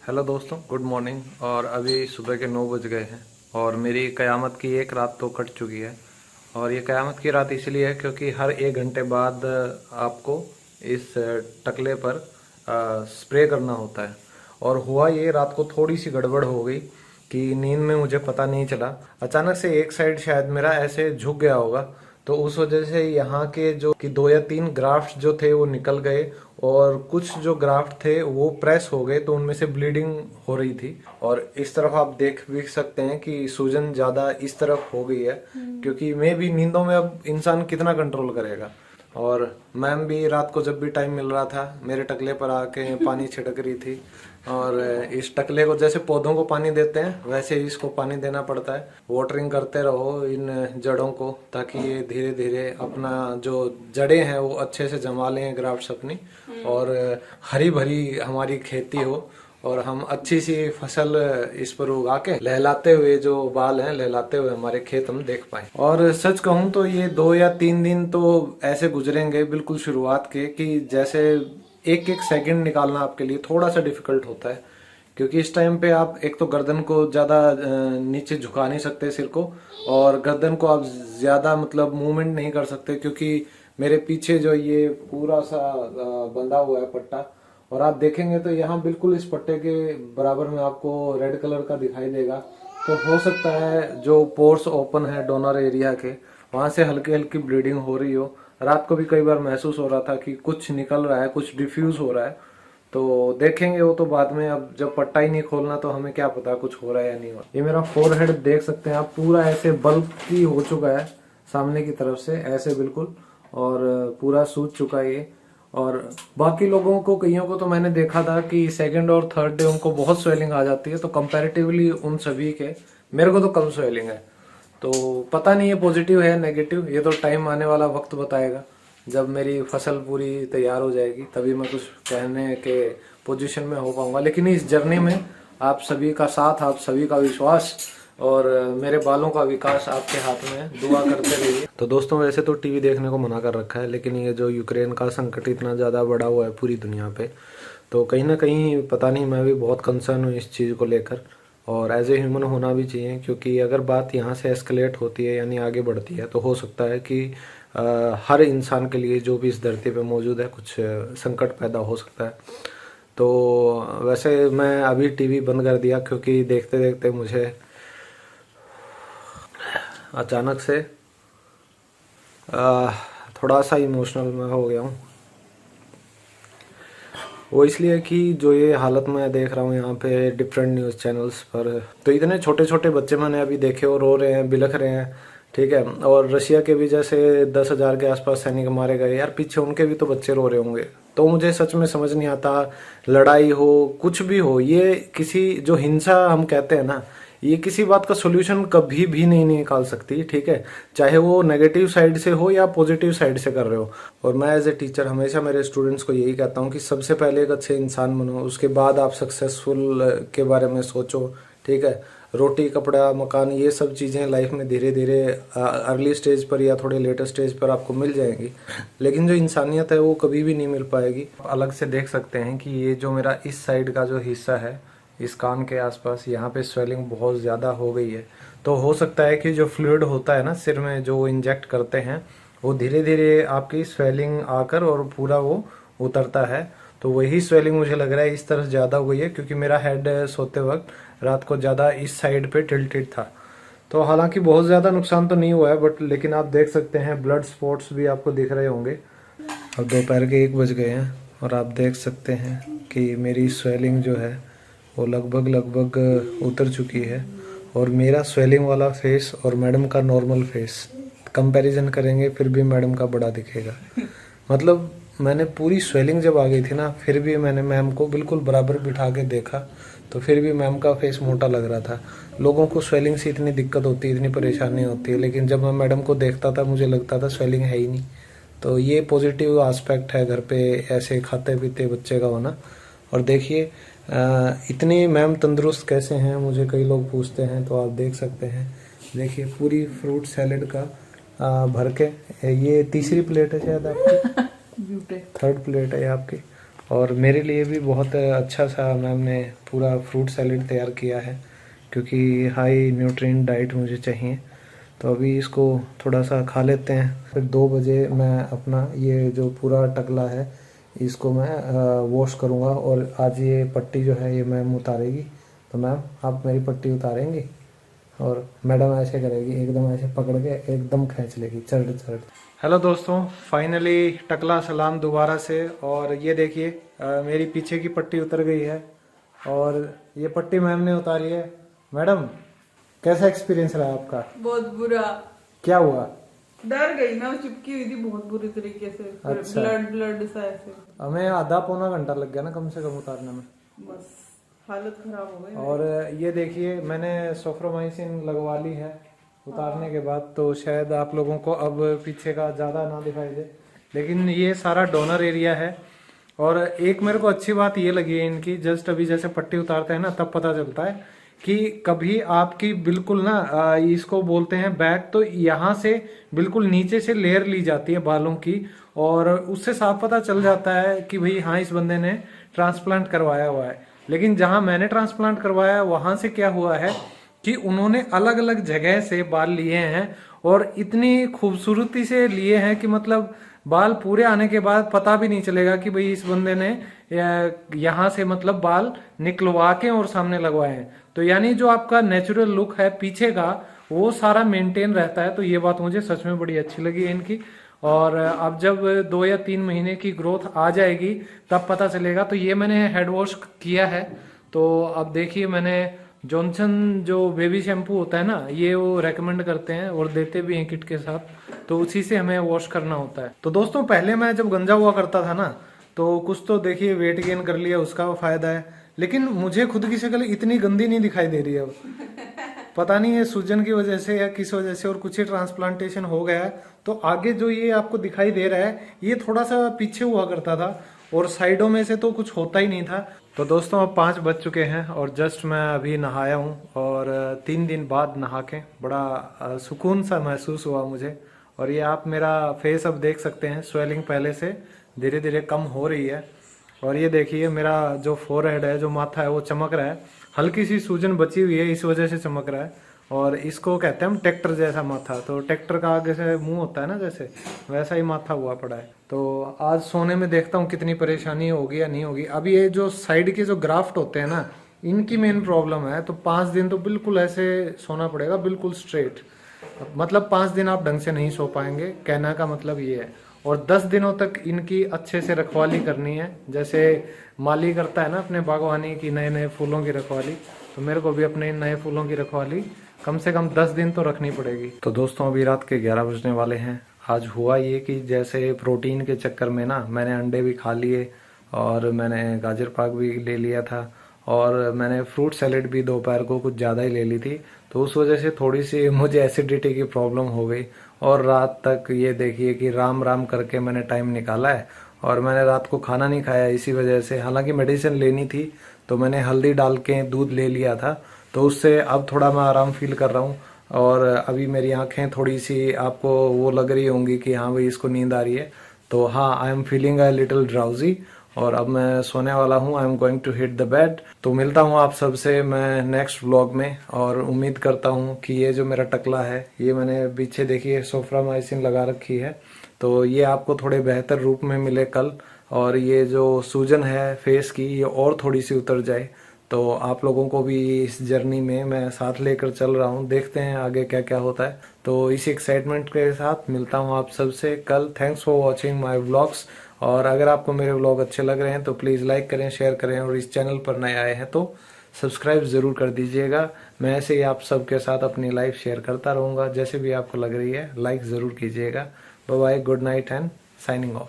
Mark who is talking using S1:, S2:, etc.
S1: Hello दोस्तों, good morning. और अभी सुबह के 9 बज गए हैं और मेरी क़यामत की एक रात तो कट चुकी है। और ये क़यामत की रात इसलिए है क्योंकि हर 1 घंटे बाद आपको इस टकले पर स्प्रे करना होता है। और हुआ ये, रात को थोड़ी सी गड़बड़ हो गई कि नींद में मुझे पता नहीं चला, अचानक से एक साइड शायद मेरा ऐसे झुक गया होगा। तो उस वजह से यहाँ के जो कि 2 या 3 ग्राफ्ट जो थे वो निकल गए और कुछ जो ग्राफ्ट थे वो प्रेस हो गए, तो उनमें से ब्लीडिंग हो रही थी। और इस तरफ आप देख भी सकते हैं कि सूजन ज्यादा इस तरफ हो गई है, क्योंकि मैं भी नींदों में अब इंसान कितना कंट्रोल करेगा। और मैम भी रात को जब भी टाइम मिल रहा था मेरे टकले पर आके पानी छिड़क रही थी। और इस टकले को जैसे पौधों को पानी देते हैं वैसे ही इसको पानी देना पड़ता है। वाटरिंग करते रहो इन जड़ों को, ताकि ये धीरे धीरे अपना जो जड़ें हैं वो अच्छे से जमा लें ग्राफ्ट्स अपनी, और हरी भरी हमारी खेती हो और हम अच्छी सी फसल इस पर उगा के लहलाते हुए, जो बाल हैं लहलाते हुए हमारे खेत हम देख पाए। और सच कहूं तो ये 2 या 3 दिन तो ऐसे गुजरेंगे बिल्कुल शुरुआत के, कि जैसे एक एक सेकंड निकालना आपके लिए थोड़ा सा डिफिकल्ट होता है। क्योंकि इस टाइम पे आप एक तो गर्दन को ज्यादा नीचे झुका नहीं सकते सिर को, और गर्दन को आप ज्यादा मतलब मूवमेंट नहीं कर सकते, क्योंकि मेरे पीछे जो ये पूरा सा बंधा हुआ है पट्टा, और आप देखेंगे तो यहाँ बिल्कुल इस पट्टे के बराबर में आपको रेड कलर का दिखाई देगा। तो हो सकता है जो पोर्स ओपन है डोनर एरिया के, वहां से हल्की हल्की ब्लीडिंग हो रही हो। रात को भी कई बार महसूस हो रहा था कि कुछ निकल रहा है, कुछ डिफ्यूज हो रहा है। तो देखेंगे वो तो बाद में, अब जब पट्टा ही नहीं खोलना तो हमें क्या पता कुछ हो रहा है या नहीं हो रहा। ये मेरा फोरहेड देख सकते हैं आप, पूरा ऐसे बल्की हो चुका है सामने की तरफ से ऐसे बिल्कुल, और पूरा सूज चुका है ये। और बाकी लोगों को, कईयों को तो मैंने देखा था कि सेकंड और थर्ड डे उनको बहुत स्वेलिंग आ जाती है, तो कंपैरेटिवली उन सभी के मेरे को तो कम स्वेलिंग है। तो पता नहीं है पॉजिटिव है नेगेटिव, ये तो टाइम आने वाला वक्त बताएगा। जब मेरी फसल पूरी तैयार हो जाएगी तभी मैं कुछ कहने के पोजीशन में हो पाऊंगा। लेकिन इस जर्नी में आप सभी का साथ, आप सभी का विश्वास और मेरे बालों का विकास आपके हाथ में है, दुआ करते रहिए। तो दोस्तों, वैसे तो टीवी देखने को मना कर रखा है, लेकिन ये जो यूक्रेन का संकट इतना ज़्यादा बढ़ा हुआ है पूरी दुनिया पे, तो कहीं ना कहीं पता नहीं, मैं भी बहुत कंसर्न हूँ इस चीज़ को लेकर। और एज ए ह्यूमन होना भी चाहिए, क्योंकि अगर बात यहाँ से एस्केलेट होती है यानी आगे बढ़ती है, तो हो सकता है कि हर इंसान के लिए जो भी इस धरती पे मौजूद है कुछ संकट पैदा हो सकता है। तो वैसे मैं अभी टीवी बंद कर दिया, क्योंकि देखते देखते मुझे अचानक से थोड़ा सा इमोशनल मैं हो गया हूँ। वो इसलिए कि जो ये हालत मैं देख रहा हूँ यहाँ पे डिफरेंट न्यूज़ चैनल्स पर, तो इतने छोटे छोटे बच्चे मैंने अभी देखे और रो रहे हैं, बिलख रहे हैं, ठीक है। और रशिया के भी जैसे 10,000 के आसपास सैनिक मारे गए, यार पीछे उनके भी तो बच्चे रो रहे होंगे। तो मुझे सच में समझ नहीं आता, लड़ाई हो कुछ भी हो, ये किसी जो हिंसा हम कहते हैं ना, ये किसी बात का सोल्यूशन कभी भी नहीं निकाल सकती, ठीक है। चाहे वो नेगेटिव साइड से हो या पॉजिटिव साइड से कर रहे हो। और मैं एज ए टीचर हमेशा मेरे स्टूडेंट्स को यही कहता हूँ कि सबसे पहले एक अच्छे इंसान बनो, उसके बाद आप सक्सेसफुल के बारे में सोचो, ठीक है। रोटी कपड़ा मकान ये सब चीज़ें लाइफ में धीरे धीरे अर्ली स्टेज पर या थोड़े लेटर स्टेज पर आपको मिल जाएंगी, लेकिन जो इंसानियत है वो कभी भी नहीं मिल पाएगी। अलग से देख सकते हैं कि ये जो मेरा इस साइड का जो हिस्सा है, इस कान के आसपास, यहाँ पे स्वेलिंग बहुत ज़्यादा हो गई है। तो हो सकता है कि जो फ्लूइड होता है ना सिर में, जो इंजेक्ट करते हैं, वो धीरे धीरे आपकी स्वेलिंग आकर और पूरा वो उतरता है। तो वही स्वेलिंग मुझे लग रहा है इस तरफ ज़्यादा हो गई है, क्योंकि मेरा हेड सोते वक्त रात को ज़्यादा इस साइड पे टिल्टेड था। तो हालांकि बहुत ज़्यादा नुकसान तो नहीं हुआ है, बट लेकिन आप देख सकते हैं ब्लड स्पॉट्स भी आपको दिख रहे होंगे। अब दोपहर के 1 बज गए हैं और आप देख सकते हैं कि मेरी स्वेलिंग जो है वो लगभग उतर चुकी है। और मेरा स्वेलिंग वाला फेस और मैडम का नॉर्मल फेस कंपैरिजन करेंगे फिर भी मैडम का बड़ा दिखेगा। मतलब मैंने पूरी स्वेलिंग जब आ गई थी ना, फिर भी मैंने मैम को बिल्कुल बराबर बिठा के देखा, तो फिर भी मैम का फेस मोटा लग रहा था। लोगों को स्वेलिंग से इतनी दिक्कत होती है, इतनी परेशानी होती है, लेकिन जब मैं मैडम को देखता था मुझे लगता था स्वेलिंग है ही नहीं। तो ये पॉजिटिव एस्पेक्ट है घर पे ऐसे खाते पीते बच्चे का होना। और देखिए इतनी मैम तंदुरुस्त कैसे हैं, मुझे कई लोग पूछते हैं। तो आप देख सकते हैं, देखिए पूरी फ्रूट सैलेड का भर के, ये तीसरी प्लेट है शायद आपकी, थर्ड प्लेट है आपकी। और मेरे लिए भी बहुत अच्छा सा मैम ने पूरा फ्रूट सैलेड तैयार किया है, क्योंकि हाई न्यूट्रिएंट डाइट मुझे चाहिए। तो अभी इसको थोड़ा सा खा लेते हैं, फिर 2 बजे मैं अपना ये जो पूरा टकला है इसको मैं वॉश करूँगा। और आज ये पट्टी जो है ये मैम उतारेगी। तो मैम आप मेरी पट्टी उतारेंगी और मैडम ऐसे करेगी, एकदम ऐसे पकड़ के एकदम खींच लेगी चढ़ चढ़। हेलो दोस्तों, फाइनली टकला सलाम दोबारा से। और ये देखिए मेरी पीछे की पट्टी उतर गई है और ये पट्टी मैम ने उतारी है। मैडम कैसा एक्सपीरियंस रहा आपका?
S2: बहुत बुरा।
S1: क्या हुआ?
S2: डर गई मैं, वो चिपकी हुई थी बहुत बुरी तरीके से।
S1: अच्छा।
S2: ब्लड सा ऐसे।
S1: हमें आधा पौना घंटा लग गया ना कम से कम उतारने में।
S2: बस हालत खराब हो गई।
S1: और ये देखिए मैंने सोफ्रोमाइसिन लगवा ली है उतारने के बाद। तो शायद आप लोगों को अब पीछे का ज़्यादा ना दिखाई दे, लेकिन ये सारा डोनर एरिया है। और एक मेरे को अच्छी बात ये लगी है इनकी, जस्ट अभी जैसे पट्टी उतारते हैं ना तब पता चलता है कि कभी आपकी बिल्कुल ना इसको बोलते हैं बैक, तो यहाँ से बिल्कुल नीचे से लेयर ली जाती है बालों की, और उससे साफ पता चल जाता है कि भाई हाँ इस बंदे ने ट्रांसप्लांट करवाया हुआ है। लेकिन जहां मैंने ट्रांसप्लांट करवाया वहां से क्या हुआ है कि उन्होंने अलग अलग जगह से बाल लिए हैं और इतनी खूबसूरती से लिए हैं कि मतलब बाल पूरे आने के बाद पता भी नहीं चलेगा कि भाई इस बंदे ने यहाँ से मतलब बाल निकलवा के और सामने लगवाए हैं। तो यानी जो आपका नेचुरल लुक है पीछे का वो सारा मेंटेन रहता है। तो ये बात मुझे सच में बड़ी अच्छी लगी है इनकी। और अब जब 2 या 3 महीने की ग्रोथ आ जाएगी तब पता चलेगा। तो ये मैंने हेड वॉश किया है। तो अब देखिए मैंने जॉनसन जो बेबी शैम्पू होता है ना, ये वो रेकमेंड करते हैं और देते भी हैं किट के साथ, तो उसी से हमें वॉश करना होता है। तो दोस्तों पहले मैं जब गंजा हुआ करता था ना तो कुछ तो देखिए वेट गेन कर लिया, उसका फायदा है। लेकिन मुझे खुद की शक्ल इतनी गंदी नहीं दिखाई दे रही है अब, पता नहीं है सूजन की वजह से या किस वजह से, और कुछ ही ट्रांसप्लांटेशन हो गया है। तो आगे जो ये आपको दिखाई दे रहा है ये थोड़ा सा पीछे हुआ करता था और साइडों में से तो कुछ होता ही नहीं था। तो दोस्तों अब 5 बज चुके हैं और जस्ट मैं अभी नहाया हूँ और 3 दिन बाद नहा के बड़ा सुकून सा महसूस हुआ मुझे। और ये आप मेरा फेस अब देख सकते हैं, स्वेलिंग पहले से धीरे धीरे कम हो रही है। और ये देखिए मेरा जो फोरहेड है, जो माथा है वो चमक रहा है, हल्की सी सूजन बची हुई है इस वजह से चमक रहा है। और इसको कहते हैं हम ट्रैक्टर जैसा माथा। तो ट्रैक्टर का आगे से मुंह होता है ना जैसे, वैसा ही माथा हुआ पड़ा है। तो आज सोने में देखता हूँ कितनी परेशानी होगी या नहीं होगी। अभी ये जो साइड के जो ग्राफ्ट होते हैं ना, इनकी मेन प्रॉब्लम है। तो 5 दिन तो बिल्कुल ऐसे सोना पड़ेगा, बिल्कुल स्ट्रेट। मतलब 5 दिन आप ढंग से नहीं सो पाएंगे, कहने का मतलब ये है। और 10 दिनों तक इनकी अच्छे से रखवाली करनी है, जैसे माली करता है ना अपने बागवानी की नए नए फूलों की रखवाली। तो मेरे को भी अपने नए फूलों की रखवाली कम से कम 10 दिन तो रखनी पड़ेगी। तो दोस्तों अभी रात के 11 बजने वाले हैं। आज हुआ ये कि जैसे प्रोटीन के चक्कर में ना मैंने अंडे भी खा लिए और मैंने गाजर पाक भी ले लिया था और मैंने फ्रूट सैलेड भी दोपहर को कुछ ज़्यादा ही ले ली थी। तो उस वजह से थोड़ी सी मुझे एसिडिटी की प्रॉब्लम हो गई और रात तक ये देखिए कि राम राम करके मैंने टाइम निकाला है। और मैंने रात को खाना नहीं खाया इसी वजह से। हालांकि मेडिसिन लेनी थी तो मैंने हल्दी डाल के दूध ले लिया था, तो उससे अब थोड़ा मैं आराम फील कर रहा हूँ। और अभी मेरी आंखें थोड़ी सी आपको वो लग रही होंगी कि हाँ भाई इसको नींद आ रही है। तो हाँ, I am feeling a little drowsy और अब मैं सोने वाला हूँ। I am going to hit the bed. तो मिलता हूँ आप सबसे मैं नेक्स्ट व्लॉग में। और उम्मीद करता हूँ कि ये जो मेरा टकला है, ये मैंने पीछे देखिए सोफ्रामाइसिन लगा रखी है, तो ये आपको थोड़े बेहतर रूप में मिले कल। और ये जो सूजन है फेस की ये और थोड़ी सी उतर जाए। तो आप लोगों को भी इस जर्नी में मैं साथ लेकर चल रहा हूँ, देखते हैं आगे क्या क्या होता है। तो इस एक्साइटमेंट के साथ मिलता हूँ आप सबसे कल। Thanks for watching my vlogs. और अगर आपको मेरे व्लॉग अच्छे लग रहे हैं तो प्लीज़ लाइक करें, शेयर करें, और इस चैनल पर नए आए हैं तो सब्सक्राइब ज़रूर कर दीजिएगा। मैं ऐसे ही आप सबके साथ अपनी लाइफ शेयर करता रहूँगा, जैसे भी आपको लग रही है लाइक ज़रूर कीजिएगा। Bye bye, good night and signing of.